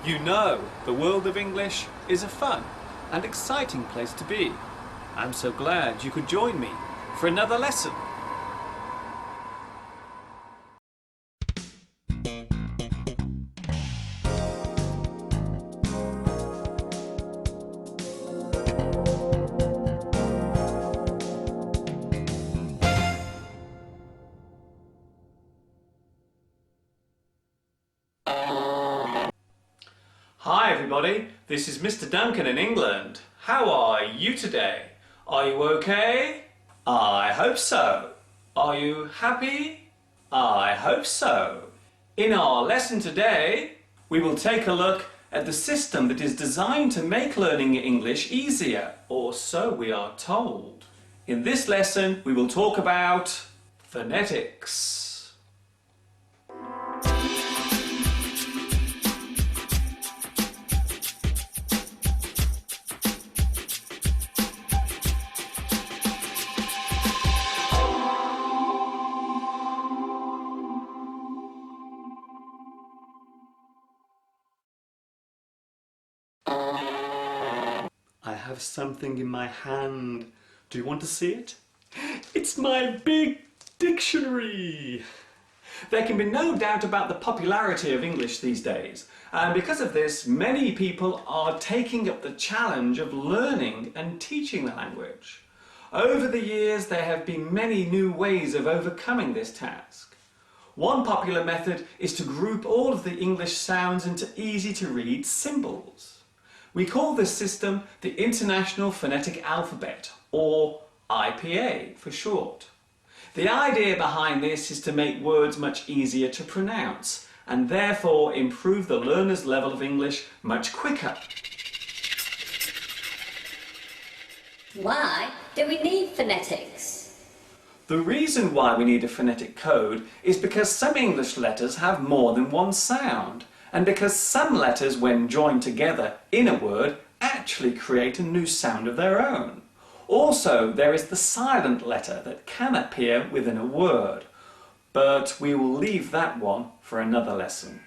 You know, the world of English is a fun and exciting place to be. I'm so glad you could join me for another lesson. Hi everybody, this is Mr. Duncan in England. How are you today? Are you okay? I hope so. Are you happy? I hope so. In our lesson today, we will take a look at the system that is designed to make learning English easier, or so we are told. In this lesson, we will talk about phonetics. I have something in my hand. Do you want to see it? It's my big dictionary! There can be no doubt about the popularity of English these days, and because of this, many people are taking up the challenge of learning and teaching the language. Over the years, there have been many new ways of overcoming this task. One popular method is to group all of the English sounds into easy-to-read symbols. We call this system the International Phonetic Alphabet, or IPA for short. The idea behind this is to make words much easier to pronounce, and therefore improve the learner's level of English much quicker. Why do we need phonetics? The reason why we need a phonetic code is because some English letters have more than one sound, and because some letters, when joined together in a word, actually create a new sound of their own. Also, there is the silent letter that can appear within a word, but we will leave that one for another lesson.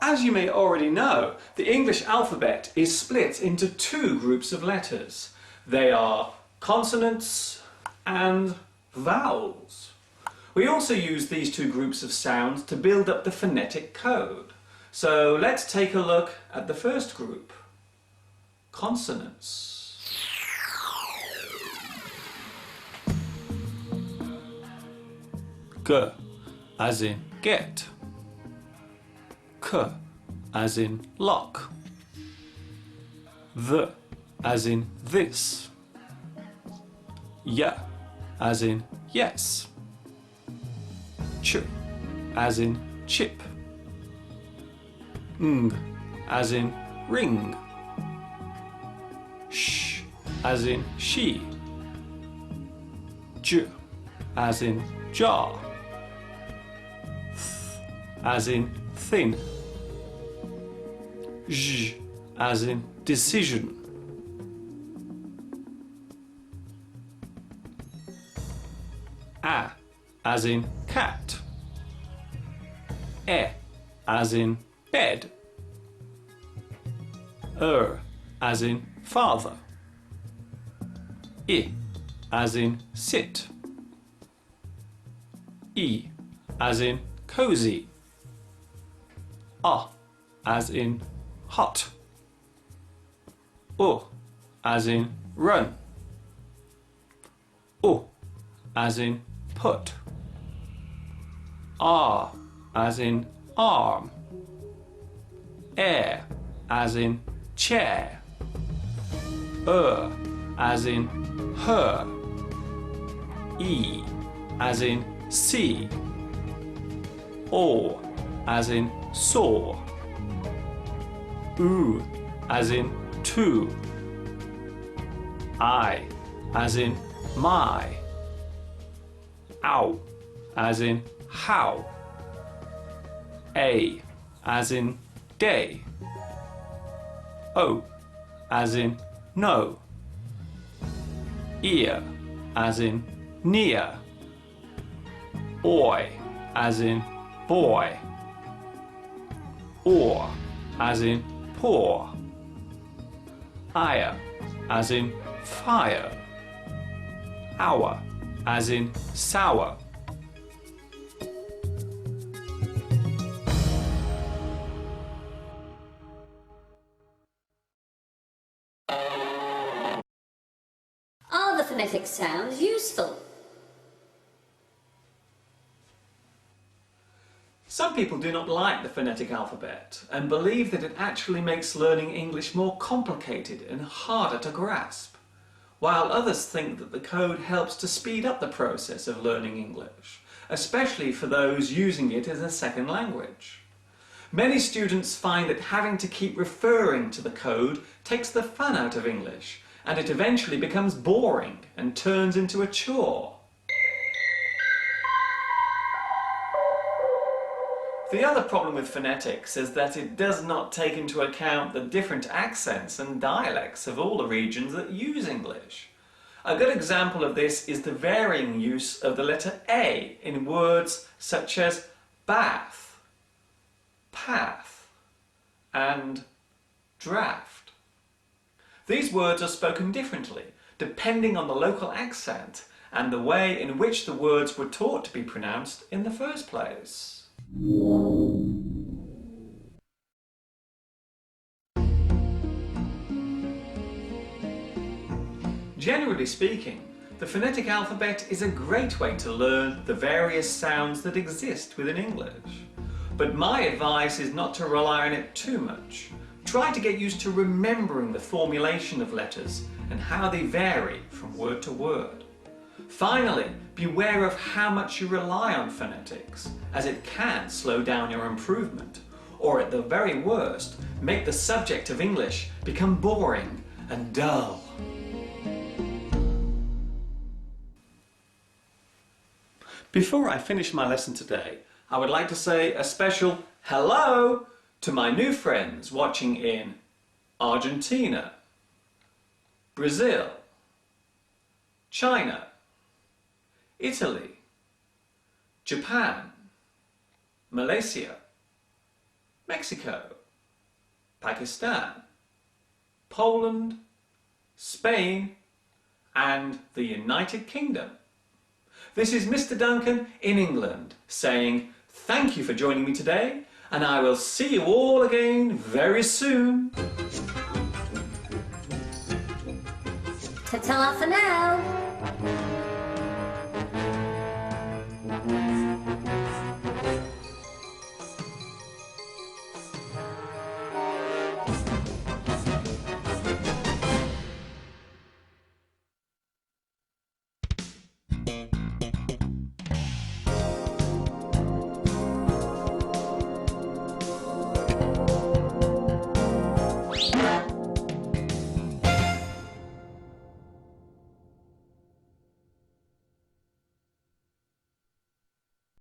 As you may already know, the English alphabet is split into two groups of letters. They are consonants and vowels. We also use these two groups of sounds to build up the phonetic code. So let's take a look at the first group, consonants. G as in get, K as in lock, V as in this, Y as in yes, Ch as in chip, Ng as in ring, Sh as in she, J as in jar, Th as in thin, J as in decision, A as in cat, E as in bed, as in father, I as in sit, E as in cozy, as in hot, U as in run, U as in put, R as in arm, air as in chair, as in her, E as in see, O as in saw, U as in to, I as in my, ow as in how, A as in day, O as in no, ear as in near, Oi, as in boy. Or, as in poor. Ire, as in fire. Hour, as in sour. Are the phonetic sounds useful? Some people do not like the phonetic alphabet and believe that it actually makes learning English more complicated and harder to grasp, while others think that the code helps to speed up the process of learning English, especially for those using it as a second language. Many students find that having to keep referring to the code takes the fun out of English, and it eventually becomes boring and turns into a chore. The other problem with phonetics is that it does not take into account the different accents and dialects of all the regions that use English. A good example of this is the varying use of the letter A in words such as bath, path, and draft. These words are spoken differently depending on the local accent and the way in which the words were taught to be pronounced in the first place. Generally speaking, the phonetic alphabet is a great way to learn the various sounds that exist within English. But my advice is not to rely on it too much. Try to get used to remembering the formulation of letters and how they vary from word to word. Finally, beware of how much you rely on phonetics, as it can slow down your improvement, or at the very worst, make the subject of English become boring and dull. Before I finish my lesson today, I would like to say a special hello to my new friends watching in Argentina, Brazil, China, Italy, Japan, Malaysia, Mexico, Pakistan, Poland, Spain, and the United Kingdom. This is Mr. Duncan in England saying thank you for joining me today, and I will see you all again very soon. Ta-ta for now!